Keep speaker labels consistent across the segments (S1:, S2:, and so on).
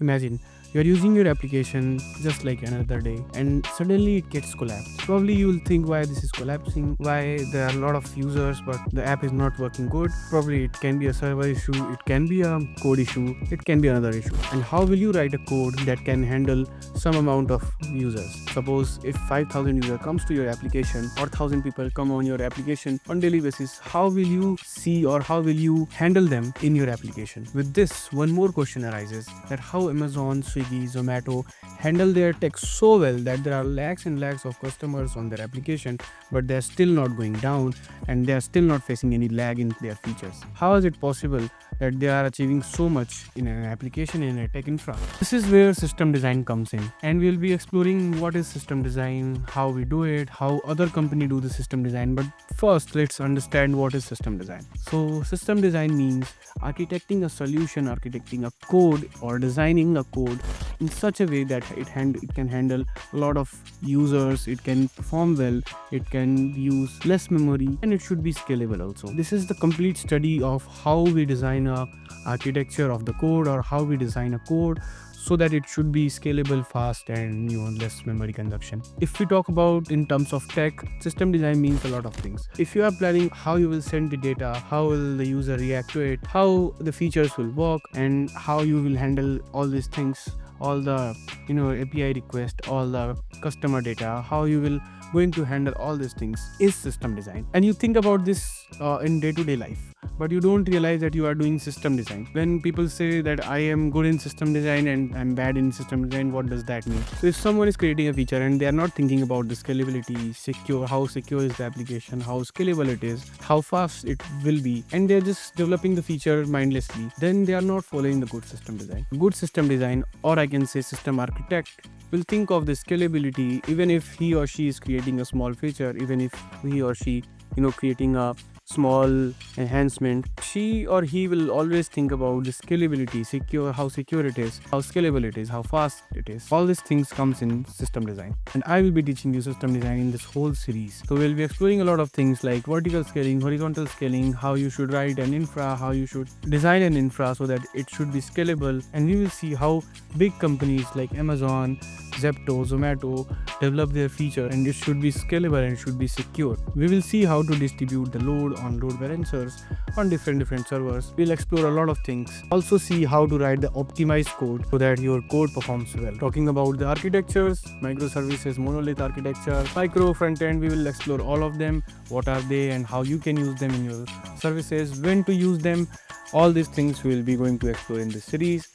S1: Imagine you're using your application just like another day and suddenly it gets collapsed. Probably you'll think why this is collapsing, why there are a lot of users but the app is not working good. Probably it can be a server issue, it can be a code issue, it can be another issue. And how will you write a code that can handle some amount of users? Suppose if 5,000 user comes to your application or 1,000 people come on your application on daily basis, how will you see or how will you handle them in your application? With this, one more question arises, that how Amazon, Swiggy, Zomato handle their tech so well that there are lakhs and lakhs of customers on their application, but they're still not going down and they're still not facing any lag in their features. How is it possible that they are achieving so much in an application in a tech infra? This is where system design comes in, and we'll be exploring what is system design, how we do it, how other company do the system design. But first, let's understand what is system design. So system design means architecting a solution, architecting a code, or designing a code in such a way that it can handle a lot of users, it can perform well, it can use less memory, and it should be scalable also. This is the complete study of how we design a architecture of the code, or how we design a code so that it should be scalable, fast, and less memory consumption. If we talk about in terms of tech, system design means a lot of things. If you are planning how you will send the data, how will the user react to it, how the features will work, and how you will handle all these things, all the API request, all the customer data, how you will going to handle all these things is system design. And you think about this in day-to-day life, but you don't realize that you are doing system design. When people say that I am good in system design and I'm bad in system design, what does that mean? So if someone is creating a feature and they are not thinking about the scalability, how secure is the application, how scalable it is, how fast it will be, and they're just developing the feature mindlessly, then they are not following the good system design. Good system design, or I can say system architect, will think of the scalability. Even if he or she is creating a small feature, even if he or she creating a small enhancement, she or he will always think about the scalability, how secure it is, how scalable it is, how fast it is. All these things comes in system design, and I will be teaching you system design in this whole series. So we'll be exploring a lot of things like vertical scaling, horizontal scaling, how you should write an infra, how you should design an infra so that it should be scalable, and we will see how big companies like Amazon, Zepto, Zomato develop their feature, and it should be scalable and it should be secure. We will see how to distribute the load on load balancers on different servers. We'll explore a lot of things. Also see how to write the optimized code so that your code performs well. Talking about the architectures, microservices, monolith architecture, micro front end, we will explore all of them. What are they and how you can use them in your services, when to use them. All these things we will be going to explore in this series.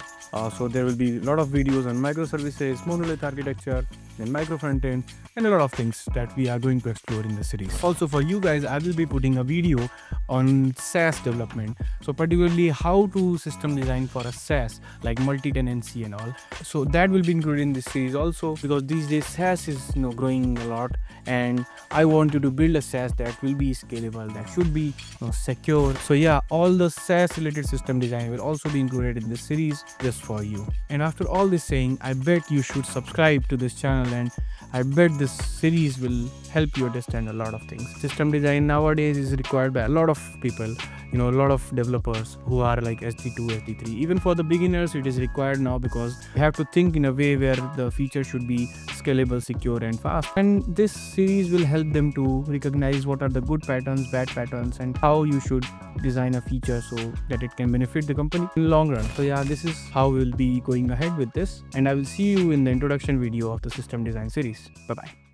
S1: So there will be a lot of videos on microservices, monolith architecture, then micro front end, and a lot of things that we are going to explore in the series. Also for you guys, I will be putting a video on SaaS development. So particularly how to system design for a SaaS like multi-tenancy and all. So that will be included in this series also, because these days SaaS is growing a lot, and I want you to build a SaaS that will be scalable, that should be secure. So yeah, all the SaaS related system design will also be included in this series just for you. And after all this saying, I bet you should subscribe to this channel, and I bet this series will help you understand a lot of things. System design nowadays is required by a lot of people, a lot of developers who are like SD2, SD3. Even for the beginners, it is required now, because you have to think in a way where the feature should be scalable, secure, and fast. And this series will help them to recognize what are the good patterns, bad patterns, and how you should design a feature so that it can benefit the company in the long run. So yeah, this is how we'll be going ahead with this, and I will see you in the introduction video of the system design series. Bye bye.